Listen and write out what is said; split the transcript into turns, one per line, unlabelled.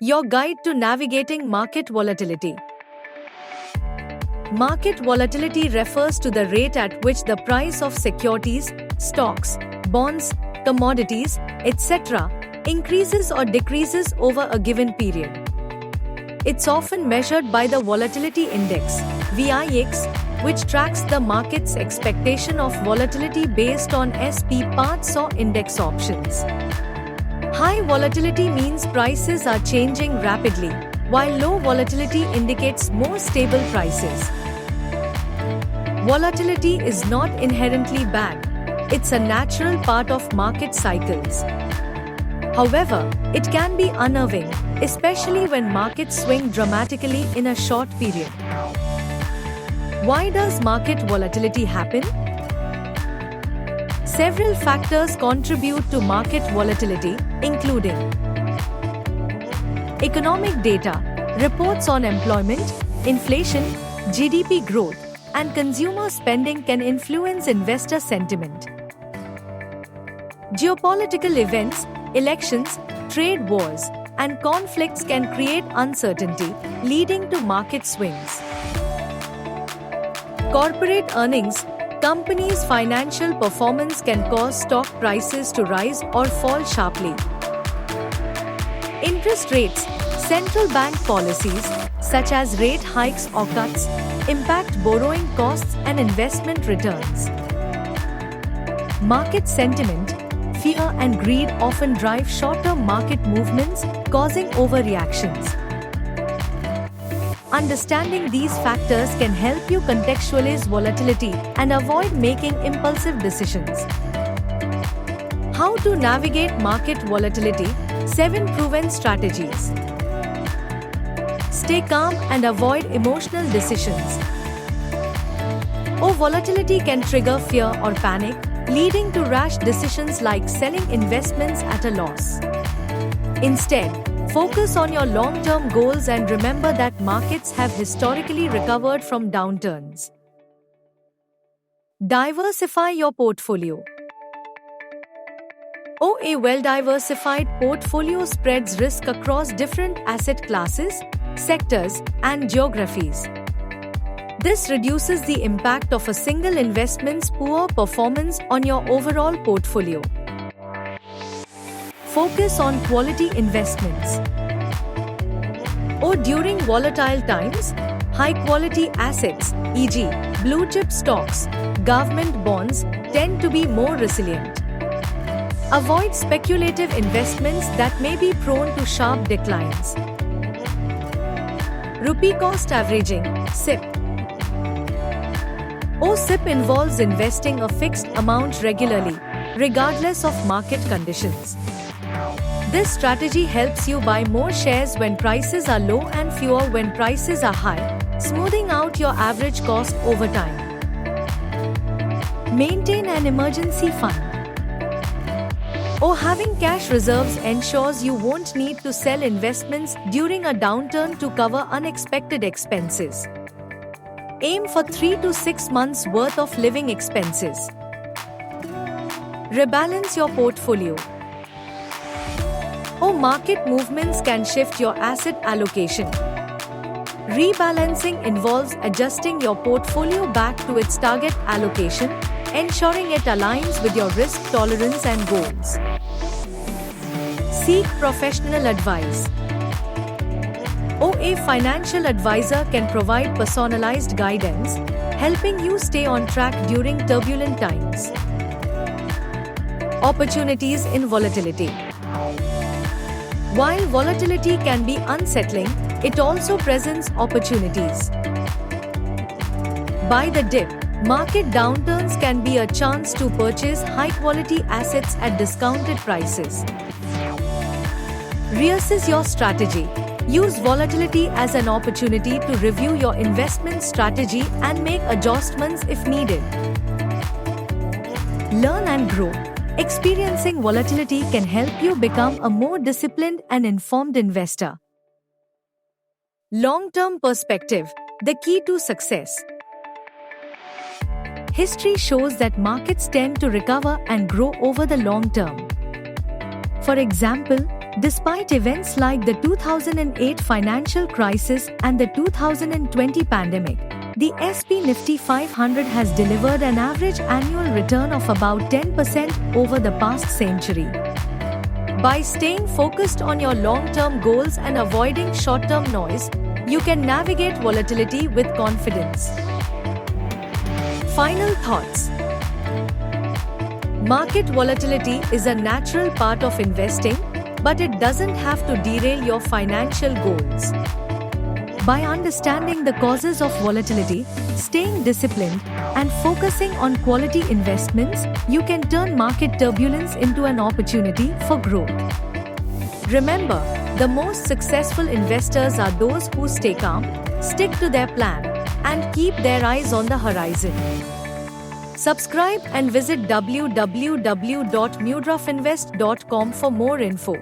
Your guide to navigating market volatility. Market volatility refers to the rate at which the price of securities, stocks, bonds, commodities, etc., increases or decreases over a given period. It's often measured by the Volatility Index, VIX, which tracks the market's expectation of volatility based on SP parts or index options. High volatility means prices are changing rapidly, while low volatility indicates more stable prices. Volatility is not inherently bad. It's a natural part of market cycles. However, it can be unnerving, especially when markets swing dramatically in a short period. Why does market volatility happen? Several factors contribute to market volatility, including economic data, reports on employment, inflation, GDP growth, and consumer spending can influence investor sentiment. Geopolitical events, elections, trade wars, and conflicts can create uncertainty, leading to market swings. Corporate earnings, companies' financial performance can cause stock prices to rise or fall sharply. Interest rates, central bank policies, such as rate hikes or cuts, impact borrowing costs and investment returns. Market sentiment, fear and greed often drive short-term market movements, causing overreactions. Understanding these factors can help you contextualize volatility and avoid making impulsive decisions. How to navigate market volatility? 7 proven strategies. Stay calm and avoid emotional decisions. Volatility can trigger fear or panic, leading to rash decisions like selling investments at a loss. Instead, focus on your long-term goals and remember that markets have historically recovered from downturns. Diversify your portfolio. A well-diversified portfolio spreads risk across different asset classes, sectors, and geographies. This reduces the impact of a single investment's poor performance on your overall portfolio. Focus on quality investments. During volatile times, high-quality assets, e.g., blue-chip stocks, government bonds, tend to be more resilient. Avoid speculative investments that may be prone to sharp declines. Rupee cost averaging, SIP. SIP involves investing a fixed amount regularly, regardless of market conditions. This strategy helps you buy more shares when prices are low and fewer when prices are high, smoothing out your average cost over time. Maintain an emergency fund. Having cash reserves ensures you won't need to sell investments during a downturn to cover unexpected expenses. Aim for 3 to 6 months' worth of living expenses. Rebalance your portfolio. Market movements can shift your asset allocation. Rebalancing involves adjusting your portfolio back to its target allocation, ensuring it aligns with your risk tolerance and goals. Seek professional advice. A financial advisor can provide personalized guidance, helping you stay on track during turbulent times. Opportunities in volatility. While volatility can be unsettling, it also presents opportunities. By the dip, market downturns can be a chance to purchase high-quality assets at discounted prices. Reassess your strategy. Use volatility as an opportunity to review your investment strategy and make adjustments if needed. Learn and grow. Experiencing volatility can help you become a more disciplined and informed investor. Long-term perspective, the key to success. History shows that markets tend to recover and grow over the long term. For example, Despite events like the 2008 financial crisis and the 2020 pandemic, the SP Nifty 500 has delivered an average annual return of about 10% over the past century. By staying focused on your long-term goals and avoiding short-term noise, you can navigate volatility with confidence. Final thoughts. Market volatility is a natural part of investing, but it doesn't have to derail your financial goals. By understanding the causes of volatility, staying disciplined, and focusing on quality investments, you can turn market turbulence into an opportunity for growth. Remember, the most successful investors are those who stay calm, stick to their plan, and keep their eyes on the horizon. Subscribe and visit www.mudrafinvest.com for more info.